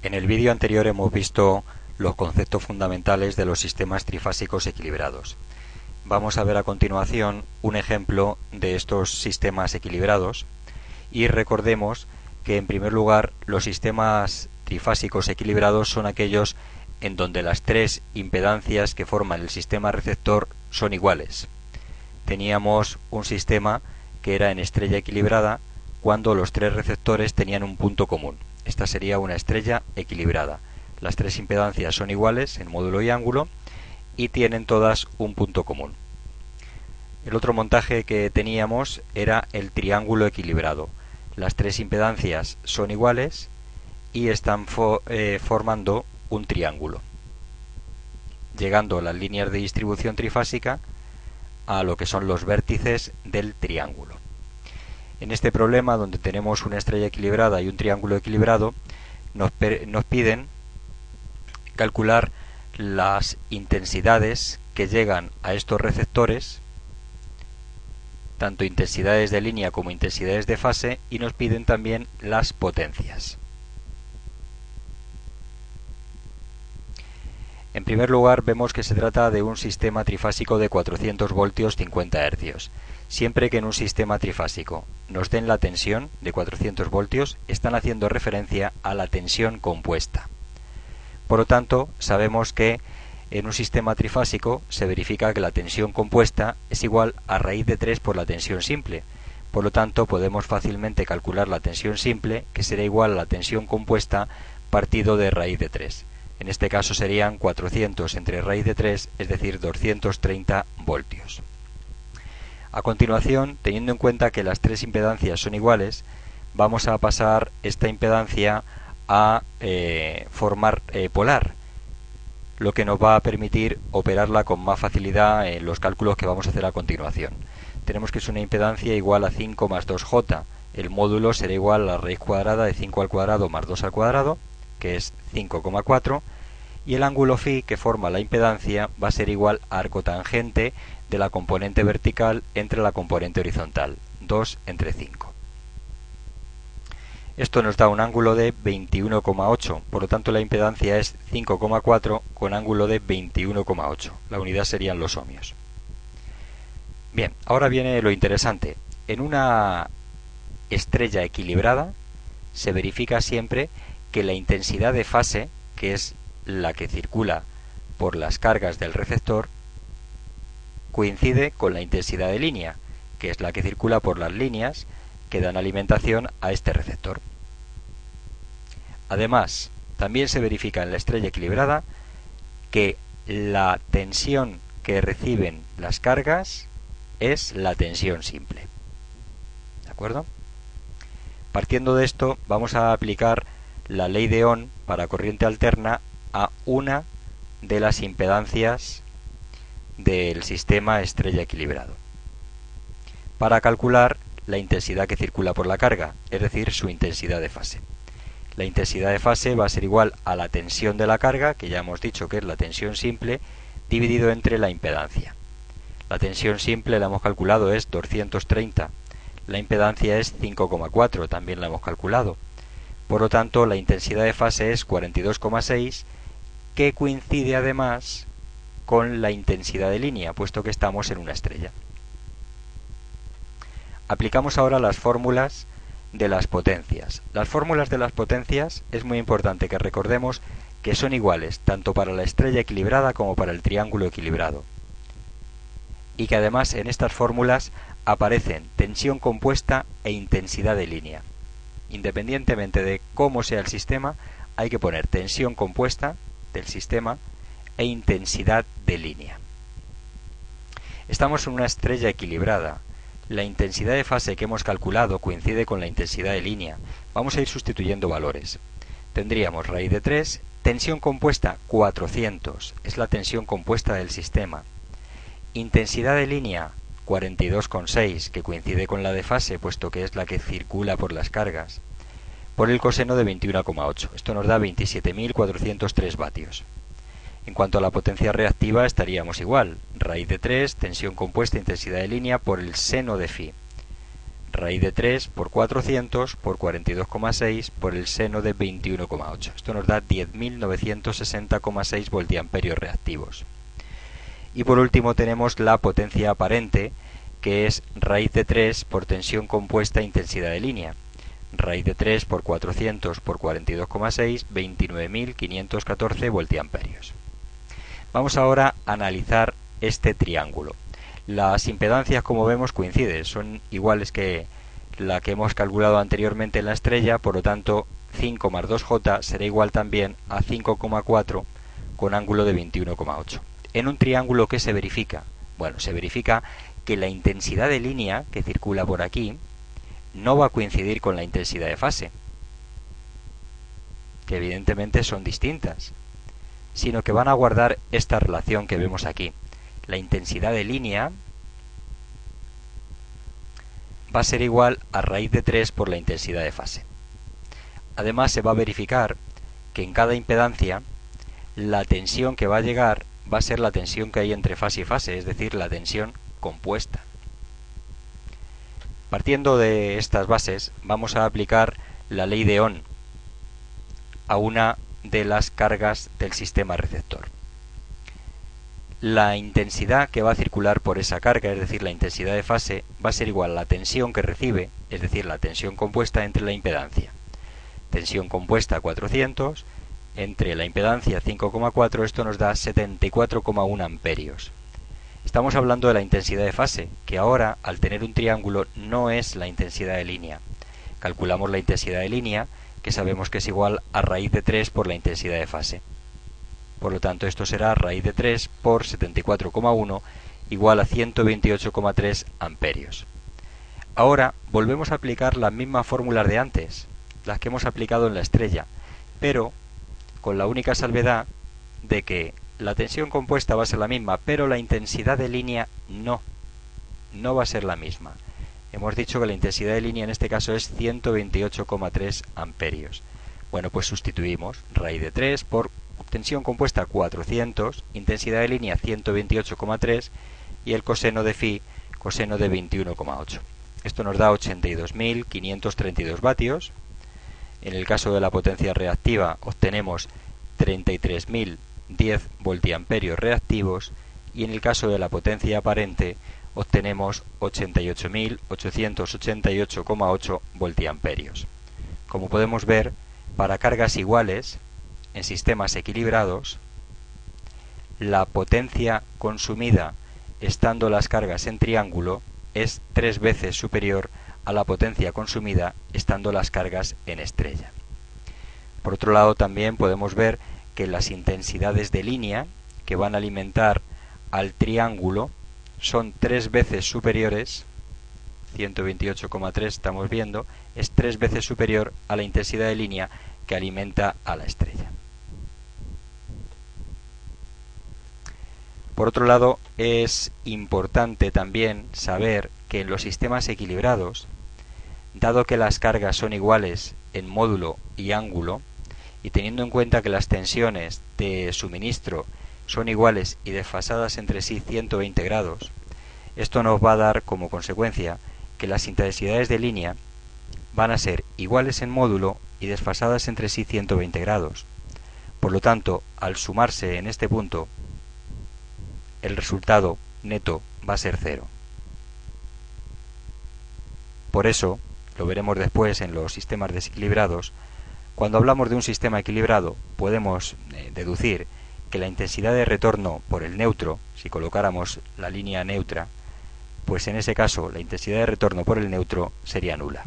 En el vídeo anterior hemos visto los conceptos fundamentales de los sistemas trifásicos equilibrados. Vamos a ver a continuación un ejemplo de estos sistemas equilibrados y recordemos que en primer lugar los sistemas trifásicos equilibrados son aquellos en donde las tres impedancias que forman el sistema receptor son iguales. Teníamos un sistema que era en estrella equilibrada cuando los tres receptores tenían un punto común. Esta sería una estrella equilibrada. Las tres impedancias son iguales en módulo y ángulo y tienen todas un punto común. El otro montaje que teníamos era el triángulo equilibrado. Las tres impedancias son iguales y están formando un triángulo, llegando las líneas de distribución trifásica a lo que son los vértices del triángulo. En este problema, donde tenemos una estrella equilibrada y un triángulo equilibrado, nos piden calcular las intensidades que llegan a estos receptores, tanto intensidades de línea como intensidades de fase, y nos piden también las potencias. En primer lugar, vemos que se trata de un sistema trifásico de 400 voltios 50 hercios. Siempre que en un sistema trifásico nos den la tensión de 400 voltios, están haciendo referencia a la tensión compuesta. Por lo tanto, sabemos que en un sistema trifásico se verifica que la tensión compuesta es igual a raíz de 3 por la tensión simple. Por lo tanto, podemos fácilmente calcular la tensión simple, que será igual a la tensión compuesta partido de raíz de 3. En este caso serían 400 entre raíz de 3, es decir, 230 voltios. A continuación, teniendo en cuenta que las tres impedancias son iguales, vamos a pasar esta impedancia a formar polar, lo que nos va a permitir operarla con más facilidad en los cálculos que vamos a hacer a continuación. Tenemos que es una impedancia igual a 5 más 2j. El módulo será igual a la raíz cuadrada de 5 al cuadrado más 2 al cuadrado, que es 5,4, y el ángulo φ que forma la impedancia va a ser igual a arco tangente de la componente vertical entre la componente horizontal, 2 entre 5. Esto nos da un ángulo de 21,8, por lo tanto la impedancia es 5,4 con ángulo de 21,8. La unidad serían los ohmios. Bien, ahora viene lo interesante. En una estrella equilibrada se verifica siempre que la intensidad de fase, que es la que circula por las cargas del receptor, coincide con la intensidad de línea, que es la que circula por las líneas que dan alimentación a este receptor. Además, también se verifica en la estrella equilibrada que la tensión que reciben las cargas es la tensión simple. ¿De acuerdo? Partiendo de esto, vamos a aplicar la ley de Ohm para corriente alterna a una de las impedancias del sistema estrella equilibrado, para calcular la intensidad que circula por la carga, es decir, su intensidad de fase. La intensidad de fase va a ser igual a la tensión de la carga, que ya hemos dicho que es la tensión simple, dividido entre la impedancia. La tensión simple la hemos calculado, es 230. La impedancia es 5,4, también la hemos calculado. Por lo tanto, la intensidad de fase es 42,6, que coincide además con la intensidad de línea, puesto que estamos en una estrella. Aplicamos ahora las fórmulas de las potencias. Las fórmulas de las potencias es muy importante que recordemos que son iguales tanto para la estrella equilibrada como para el triángulo equilibrado. Y que además en estas fórmulas aparecen tensión compuesta e intensidad de línea. Independientemente de cómo sea el sistema, hay que poner tensión compuesta del sistema e intensidad de línea. Estamos en una estrella equilibrada. La intensidad de fase que hemos calculado coincide con la intensidad de línea. Vamos a ir sustituyendo valores. Tendríamos raíz de 3, tensión compuesta 400, es la tensión compuesta del sistema. Intensidad de línea 42,6, que coincide con la de fase, puesto que es la que circula por las cargas, por el coseno de 21,8. Esto nos da 27.403 vatios. En cuanto a la potencia reactiva, estaríamos igual. Raíz de 3, tensión compuesta, intensidad de línea, por el seno de φ. raíz de 3 por 400 por 42,6 por el seno de 21,8. Esto nos da 10.960,6 voltiamperios reactivos. Y por último tenemos la potencia aparente, que es raíz de 3 por tensión compuesta intensidad de línea. Raíz de 3 por 400 por 42,6, 29.514 voltiamperios. Vamos ahora a analizar este triángulo. Las impedancias, como vemos, coinciden, son iguales que la que hemos calculado anteriormente en la estrella, por lo tanto 5 más 2j será igual también a 5,4 con ángulo de 21,8. En un triángulo, ¿qué se verifica? Bueno, se verifica que la intensidad de línea que circula por aquí no va a coincidir con la intensidad de fase, que evidentemente son distintas, sino que van a guardar esta relación que vemos aquí. La intensidad de línea va a ser igual a raíz de 3 por la intensidad de fase. Además, se va a verificar que en cada impedancia la tensión que va a llegar va a ser la tensión que hay entre fase y fase, es decir, la tensión compuesta. Partiendo de estas bases, vamos a aplicar la ley de Ohm a una de las cargas del sistema receptor. La intensidad que va a circular por esa carga, es decir, la intensidad de fase, va a ser igual a la tensión que recibe, es decir, la tensión compuesta entre la impedancia. Tensión compuesta 400 entre la impedancia 5,4, esto nos da 74,1 amperios. Estamos hablando de la intensidad de fase, que ahora, al tener un triángulo, no es la intensidad de línea. Calculamos la intensidad de línea, que sabemos que es igual a raíz de 3 por la intensidad de fase. Por lo tanto, esto será raíz de 3 por 74,1 igual a 128,3 amperios. Ahora volvemos a aplicar las mismas fórmulas de antes, las que hemos aplicado en la estrella, pero con la única salvedad de que la tensión compuesta va a ser la misma, pero la intensidad de línea no va a ser la misma. Hemos dicho que la intensidad de línea en este caso es 128,3 amperios. Bueno, pues sustituimos raíz de 3 por tensión compuesta 400, intensidad de línea 128,3 y el coseno de phi, coseno de 21,8. Esto nos da 82.532 vatios. En el caso de la potencia reactiva obtenemos 33.010 voltiamperios reactivos y en el caso de la potencia aparente obtenemos 88.888,8 voltiamperios. Como podemos ver, para cargas iguales en sistemas equilibrados, la potencia consumida estando las cargas en triángulo es 3 veces superior a la potencia consumida estando las cargas en estrella. Por otro lado, también podemos ver que las intensidades de línea que van a alimentar al triángulo son 3 veces superiores, 128,3 estamos viendo, es 3 veces superior a la intensidad de línea que alimenta a la estrella. Por otro lado, es importante también saber que en los sistemas equilibrados, dado que las cargas son iguales en módulo y ángulo, y teniendo en cuenta que las tensiones de suministro son iguales y desfasadas entre sí 120 grados, esto nos va a dar como consecuencia que las intensidades de línea van a ser iguales en módulo y desfasadas entre sí 120 grados. Por lo tanto, al sumarse en este punto, el resultado neto va a ser 0. Por eso, lo veremos después en los sistemas desequilibrados, cuando hablamos de un sistema equilibrado podemos deducir que la intensidad de retorno por el neutro, si colocáramos la línea neutra, pues en ese caso la intensidad de retorno por el neutro sería nula.